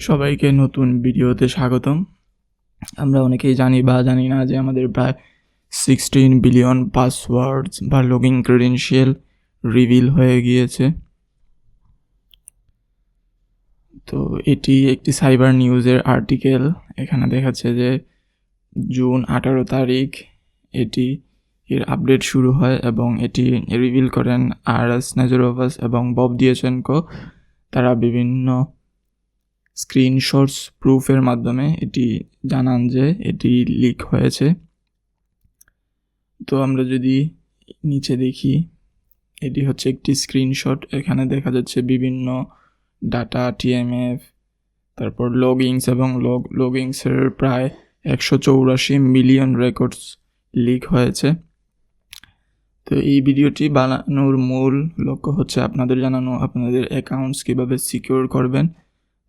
সবাইকে নতুন ভিডিওতে স্বাগতম। আমরা অনেকেই জানি বা জানি না যে আমাদের প্রায় 16 বিলিয়ন পাসওয়ার্ডস বা লগইন ক্রেডেনশিয়াল রিভিল হয়ে গিয়েছে। তো এটি একটি সাইবার নিউজের আর্টিকেল। এখানে দেখাচ্ছে যে জুন 18 তারিখ এর আপডেট শুরু হয় এবং এটি রিভিল করেন আরাস নাজারোভাস এবং বব দিয়েচেনকো। তারা বিভিন্ন স্ক্রিনশটস প্রুফের মাধ্যমে এটি জানান যে এটি লিক হয়েছে। তো আমরা যদি নিচে দেখি, এটি হচ্ছে একটি স্ক্রিনশট। এখানে দেখা যাচ্ছে বিভিন্ন ডাটা, টিএমএফ, তারপর লগইনস এবং লগইনসের প্রায় 184 মিলিয়ন রেকর্ডস লিক হয়েছে। তো এই ভিডিওটি বানানোর মূল লক্ষ্য হচ্ছে আপনাদের জানানো আপনাদের অ্যাকাউন্টস কীভাবে সিকিউর করবেন।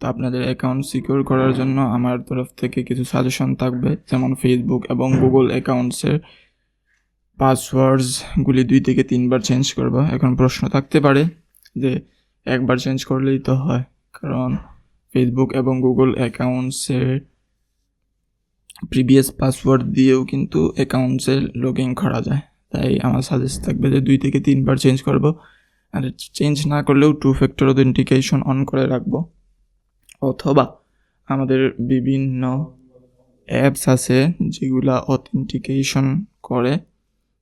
তো আপনাদের অ্যাকাউন্ট সিকিউর করার জন্য আমার তরফ থেকে কিছু সাজেশন থাকবে, যেমন ফেসবুক এবং গুগল অ্যাকাউন্টসের পাসওয়ার্ডসগুলি 2 থেকে 3 বার চেঞ্জ করব। এখন প্রশ্ন থাকতে পারে যে একবার চেঞ্জ করলেই তো হয়, কারণ ফেসবুক এবং গুগল অ্যাকাউন্টসের প্রিভিয়াস পাসওয়ার্ড দিয়েও কিন্তু অ্যাকাউন্টসে লগ ইন করা যায়। তাই আমার সাজেস্ট থাকবে যে 2 থেকে 3 বার চেঞ্জ করব। আর চেঞ্জ না করলেও 2 ফ্যাক্টর অথেন্টিকেশন অন করে রাখবো, অথবা আমাদের বিভিন্ন অ্যাপস আছে যেগুলা অথেন্টিকেশন করে,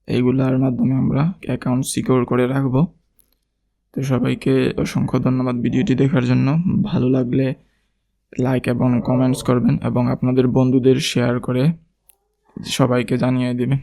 এইগুলার মাধ্যমে আমরা অ্যাকাউন্ট সিকিউর করে রাখবো। তো সবাইকে অসংখ্য ধন্যবাদ ভিডিওটি দেখার জন্য। ভালো লাগলে লাইক এবং কমেন্টস করবেন এবং আপনাদের বন্ধুদের শেয়ার করে সবাইকে জানিয়ে দেবেন।